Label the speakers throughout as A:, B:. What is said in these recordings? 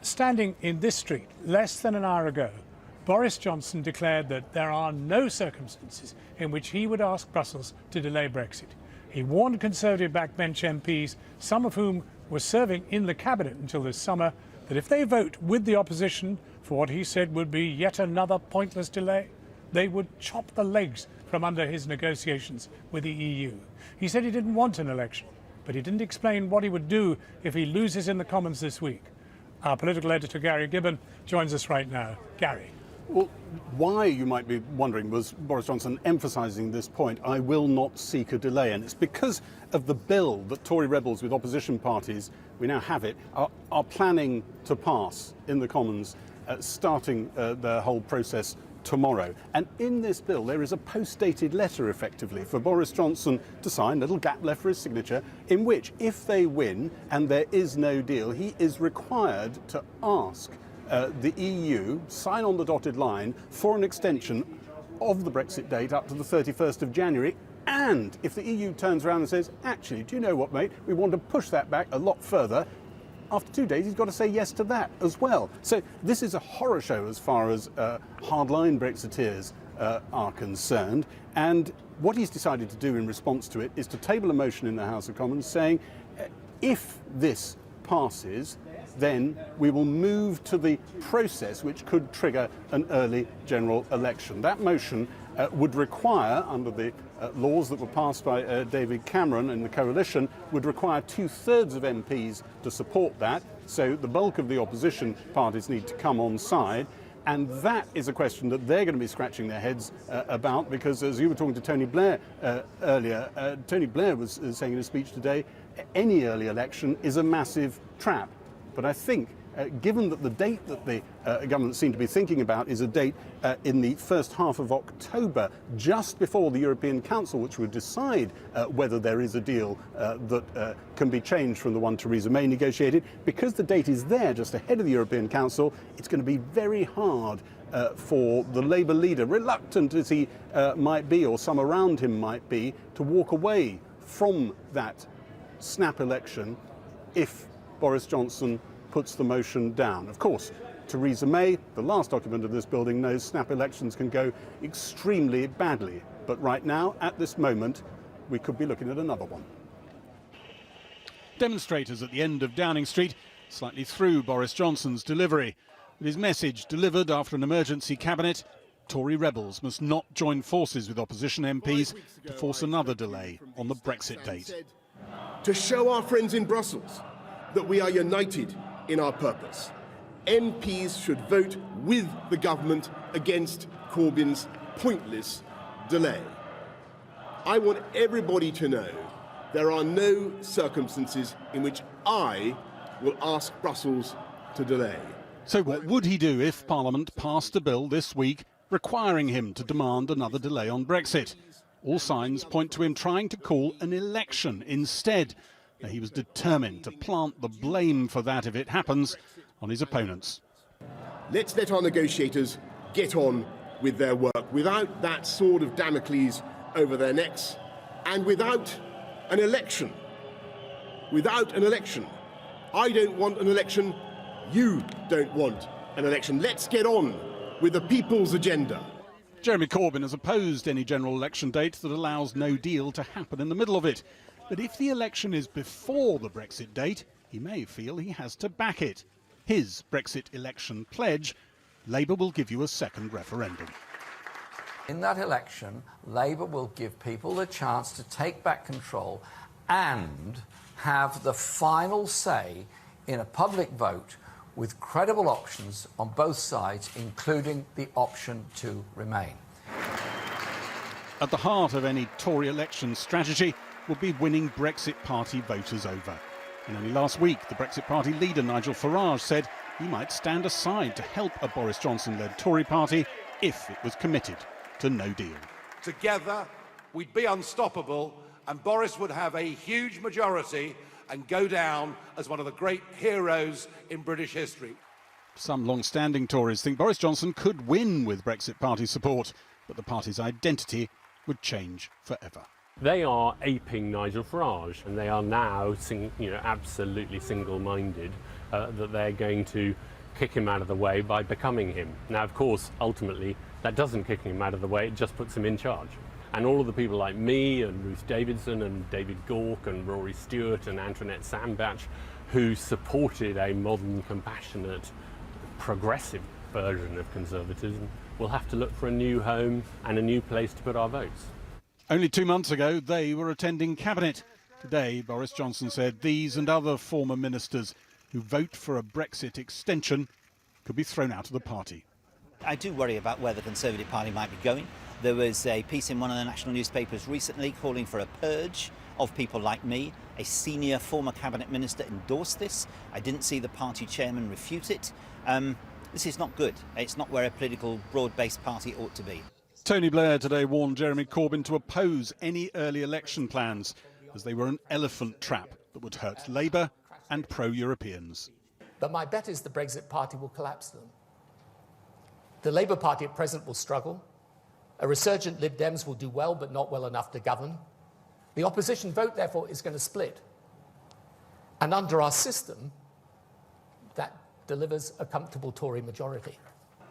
A: Standing in this street less than an hour ago, Boris Johnson declared that there are no circumstances in which he would ask Brussels to delay Brexit. He warned Conservative backbench MPs, some of whom were serving in the cabinet until this summer, that if they vote with the opposition for what he said would be yet another pointless delay, they would chop the legs from under his negotiations with the EU. He said he didn't want an election, but he didn't explain what he would do if he loses in the Commons this week. Our political editor, Gary Gibbon, joins us right now. Gary.
B: Well, why, you might be wondering, was Boris Johnson emphasising this point, I will not seek a delay? And it's because of the bill that Tory rebels with opposition parties, we now have it, are planning to pass in the Commons, starting the whole process tomorrow. And in this bill, there is a post-dated letter, effectively, for Boris Johnson to sign, little gap left for his signature, in which, if they win and there is no deal, he is required to ask the EU, sign on the dotted line, for an extension of the Brexit date up to the 31st of January. And if the EU turns around and says, actually, do you know what, mate, we want to push that back a lot further, after 2 days, he's got to say yes to that as well. So this is a horror show as far as hardline Brexiteers are concerned. And what he's decided to do in response to it is to table a motion in the House of Commons saying, if this passes, then we will move to the process which could trigger an early general election. That motion would require, under the laws that were passed by David Cameron and the coalition, would require 2/3 of MPs to support that. So the bulk of the opposition parties need to come on side. And that is a question that they're going to be scratching their heads about, because as you were talking to Tony Blair earlier, Tony Blair was saying in a speech today, any early election is a massive trap. But I think, given that the date that the government seem to be thinking about is a date in the first half of October, just before the European Council, which would decide whether there is a deal that can be changed from the one Theresa May negotiated, because the date is there just ahead of the European Council, it's going to be very hard for the Labour leader, reluctant as he might be, or some around him might be, to walk away from that snap election if Boris Johnson puts the motion down. Of course, Theresa May, the last occupant of this building, knows snap elections can go extremely badly. But right now, at this moment, we could be looking at another one.
C: Demonstrators at the end of Downing Street slightly through Boris Johnson's delivery. With his message delivered after an emergency cabinet, Tory rebels must not join forces with opposition MPs to force another delay on the Brexit date.
D: To show our friends in Brussels that we are united in our purpose, MPs should vote with the government against Corbyn's pointless delay. I want everybody to know there are no circumstances in which I will ask Brussels to delay.
C: So what would he do if Parliament passed a bill this week requiring him to demand another delay on Brexit? All signs point to him trying to call an election instead. He was determined to plant the blame for that, if it happens, on his opponents.
D: Let's let our negotiators get on with their work without that sword of Damocles over their necks and without an election. Without an election. I don't want an election. You don't want an election. Let's get on with the people's agenda.
C: Jeremy Corbyn has opposed any general election date that allows no deal to happen in the middle of it. But if the election is before the Brexit date, he may feel he has to back it. His Brexit election pledge: Labour will give you a second referendum.
E: In that election, Labour will give people the chance to take back control and have the final say in a public vote with credible options on both sides, including the option to remain.
C: At the heart of any Tory election strategy will be winning Brexit Party voters over. And only last week, the Brexit Party leader Nigel Farage said he might stand aside to help a Boris Johnson-led Tory party if it was committed to no deal.
F: Together, we'd be unstoppable, and Boris would have a huge majority and go down as one of the great heroes in British history.
C: Some long-standing Tories think Boris Johnson could win with Brexit Party support, but the party's identity would change forever.
G: They are aping Nigel Farage, and they are now absolutely single-minded that they're going to kick him out of the way by becoming him. Now, of course, ultimately, that doesn't kick him out of the way, it just puts him in charge. And all of the people like me and Ruth Davidson and David Gauke and Rory Stewart and Antoinette Sandbach, who supported a modern, compassionate, progressive version of conservatism, will have to look for a new home and a new place to put our votes.
C: Only 2 months ago, they were attending Cabinet. Today, Boris Johnson said these and other former ministers who vote for a Brexit extension could be thrown out of the party.
H: I do worry about where the Conservative Party might be going. There was a piece in one of the national newspapers recently calling for a purge of people like me. A senior former cabinet minister endorsed this. I didn't see the party chairman refute it. This is not good. It's not where a political broad-based party ought to be.
C: Tony Blair today warned Jeremy Corbyn to oppose any early election plans, as they were an elephant trap that would hurt Labour and pro-Europeans.
I: But my bet is the Brexit Party will collapse them. The Labour Party at present will struggle. A resurgent Lib Dems will do well, but not well enough to govern. The opposition vote, therefore, is going to split. And under our system, that delivers a comfortable Tory majority.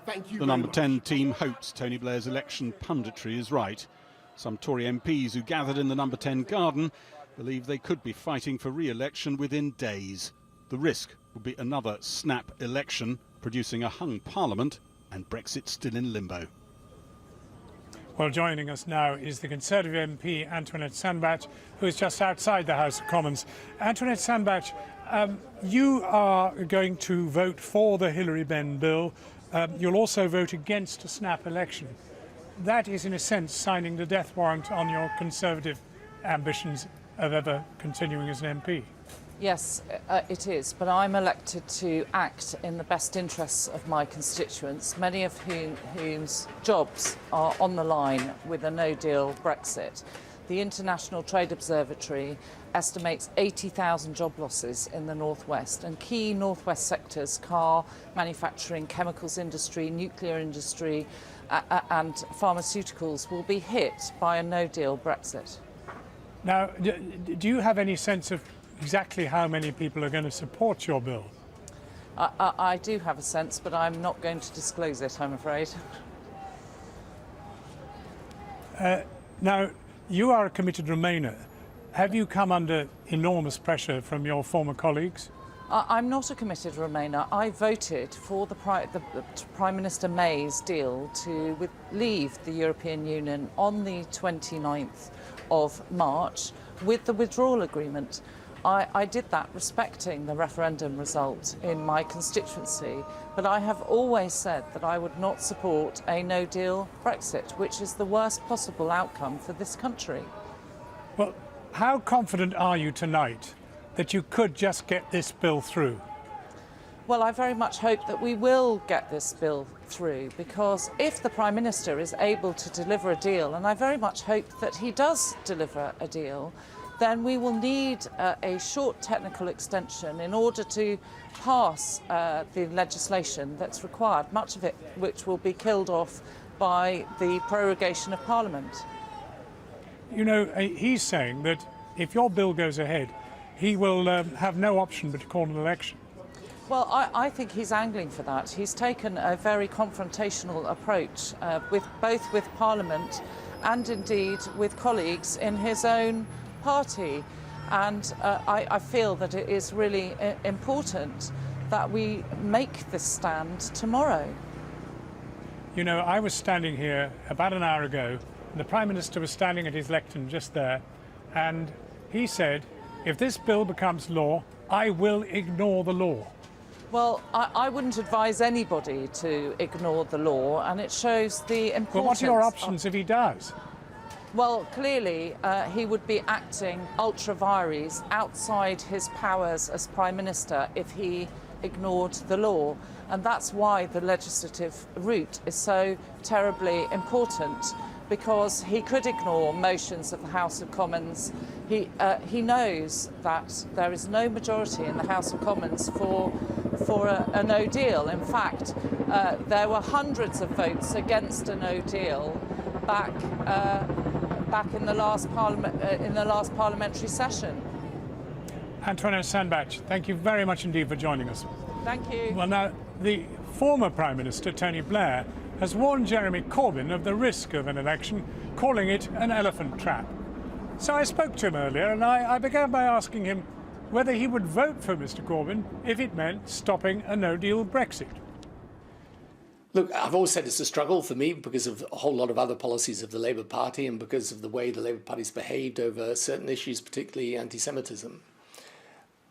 D: Thank you.
C: The number 10 team hopes Tony Blair's election punditry is right. Some Tory MPs who gathered in the number 10 garden believe they could be fighting for re-election within days. The risk would be another snap election, producing a hung parliament and Brexit still in limbo.
A: Well, joining us now is the Conservative MP Antoinette Sandbach, who is just outside the House of Commons. Antoinette Sandbach, you are going to vote for the Hillary Benn bill. You'll also vote against a snap election. That is, in a sense, signing the death warrant on your Conservative ambitions of ever continuing as an MP.
J: Yes, it is, but I'm elected to act in the best interests of my constituents, many of whose jobs are on the line with a no-deal Brexit. The International Trade Observatory estimates 80,000 job losses in the Northwest, and key Northwest sectors, car manufacturing, chemicals industry, nuclear industry and pharmaceuticals will be hit by a no-deal Brexit.
A: Now, do you have any sense of exactly how many people are going to support your bill?
J: I do have a sense, but I'm not going to disclose it, I'm afraid.
A: Now, you are a committed Remainer. Have you come under enormous pressure from your former colleagues?
J: I'm not a committed Remainer. I voted for the Prime Minister May's deal to leave the European Union on the 29th of March with the withdrawal agreement. I did that respecting the referendum result in my constituency, but I have always said that I would not support a no-deal Brexit, which is the worst possible outcome for this country.
A: Well, how confident are you tonight that you could just get this bill through?
J: Well, I very much hope that we will get this bill through, because if the Prime Minister is able to deliver a deal, and I very much hope that he does deliver a deal, then we will need a short technical extension in order to pass the legislation that's required, much of it which will be killed off by the prorogation of Parliament.
A: You know, he's saying that if your bill goes ahead, he will have no option but to call an election.
J: Well, I think he's angling for that. He's taken a very confrontational approach both with Parliament and indeed with colleagues in his own party, and I feel that it is really important that we make this stand tomorrow.
A: You know, I was standing here about an hour ago, and the Prime Minister was standing at his lectern just there, and he said, if this bill becomes law, I will ignore the law.
J: Well, I wouldn't advise anybody to ignore the law, and it shows the importance.
A: But what are your options if he does?
J: Well, clearly he would be acting ultra vires outside his powers as Prime Minister if he ignored the law. And that's why the legislative route is so terribly important, because he could ignore motions of the House of Commons. He knows that there is no majority in the House of Commons for a no deal. In fact, there were hundreds of votes against a no deal back in the last parliamentary session.
A: Antoinette Sandbach, thank you very much indeed for joining us.
J: Thank you.
A: Well, now the former Prime Minister, Tony Blair, has warned Jeremy Corbyn of the risk of an election, calling it an elephant trap. So I spoke to him earlier and I began by asking him whether he would vote for Mr Corbyn if it meant stopping a no-deal Brexit.
I: Look, I've always said it's a struggle for me because of a whole lot of other policies of the Labour Party and because of the way the Labour Party's behaved over certain issues, particularly anti-Semitism.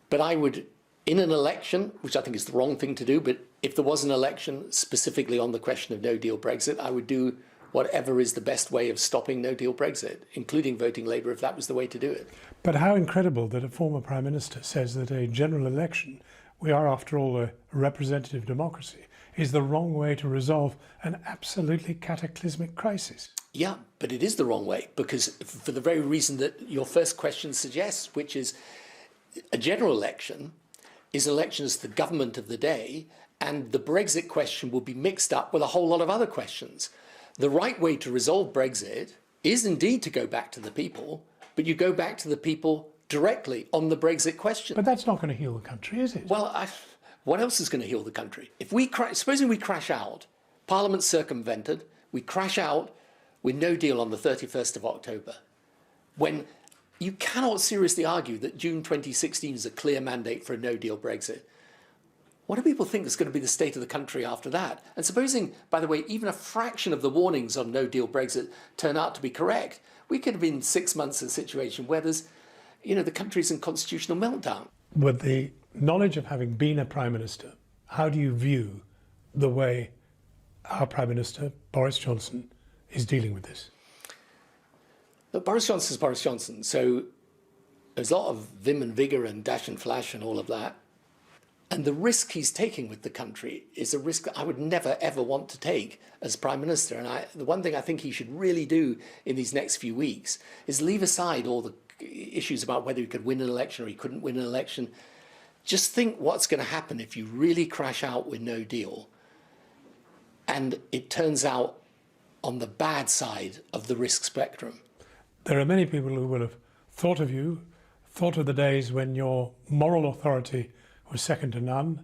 I: But I would, in an election, which I think is the wrong thing to do, but if there was an election specifically on the question of no-deal Brexit, I would do whatever is the best way of stopping no-deal Brexit, including voting Labour if that was the way to do it.
A: But how incredible that a former Prime Minister says that a general election, we are after all a representative democracy, is the wrong way to resolve an absolutely cataclysmic crisis.
I: Yeah, but it is the wrong way because for the very reason that your first question suggests, which is a general election is elections the government of the day, and the Brexit question will be mixed up with a whole lot of other questions. The right way to resolve Brexit is indeed to go back to the people, but you go back to the people directly on the Brexit question.
A: But that's not going to heal the country, is it?
I: Well, what else is going to heal the country? If we supposing we crash out, Parliament's circumvented, we crash out with no deal on the 31st of October, when you cannot seriously argue that June 2016 is a clear mandate for a no-deal Brexit. What do people think is going to be the state of the country after that? And supposing, by the way, even a fraction of the warnings on no-deal Brexit turn out to be correct, we could have been 6 months in a situation where there's, the country's in constitutional meltdown.
A: With the knowledge of having been a Prime Minister, how do you view the way our Prime Minister, Boris Johnson, is dealing with this?
I: Look, Boris Johnson's Boris Johnson, so there's a lot of vim and vigour and dash and flash and all of that. And the risk he's taking with the country is a risk that I would never, ever want to take as Prime Minister. And the one thing I think he should really do in these next few weeks is leave aside all the issues about whether he could win an election or he couldn't win an election. Just think what's going to happen if you really crash out with no deal and it turns out on the bad side of the risk spectrum.
A: There are many people who will have thought of you, thought of the days when your moral authority was second to none,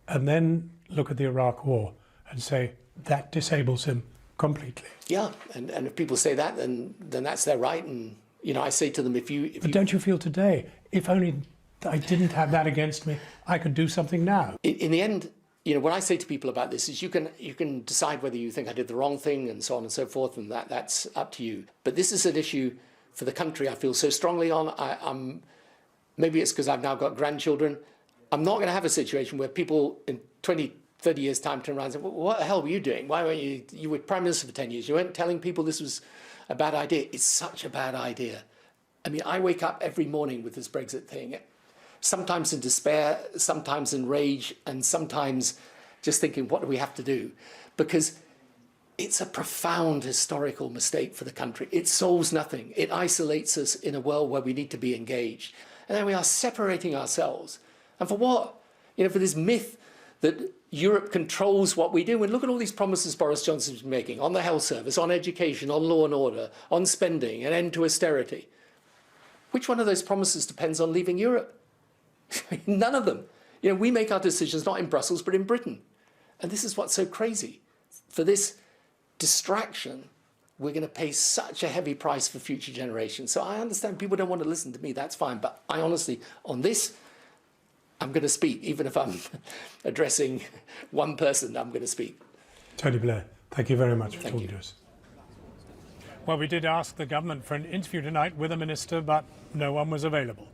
A: and then look at the Iraq War and say that disables him completely.
I: Yeah, and if people say that, then that's their right. And I say to them,
A: But don't you feel today, if only I didn't have that against me, I could do something now?
I: In the end, what I say to people about this is you can decide whether you think I did the wrong thing and so on and so forth, and that's up to you. But this is an issue for the country I feel so strongly on. Maybe it's because I've now got grandchildren. I'm not going to have a situation where people in 20, 30 years' time turn around and say, well, what the hell were you doing? Why weren't you were Prime Minister for 10 years. You weren't telling people this was a bad idea. It's such a bad idea. I mean, I wake up every morning with this Brexit thing, sometimes in despair, sometimes in rage, and sometimes just thinking, what do we have to do? Because it's a profound historical mistake for the country. It solves nothing. It isolates us in a world where we need to be engaged. And then we are separating ourselves. And for what? For this myth that Europe controls what we do. And look at all these promises Boris Johnson's making on the health service, on education, on law and order, on spending, an end to austerity. Which one of those promises depends on leaving Europe? None of them. We make our decisions not in Brussels, but in Britain. And this is what's so crazy. For this distraction, we're going to pay such a heavy price for future generations. So I understand people don't want to listen to me. That's fine. But I honestly, on this, I'm going to speak. Even if I'm addressing one person, I'm going to speak.
A: Tony Blair, thank you very much for talking to us. Well, we did ask the government for an interview tonight with a minister, but no one was available.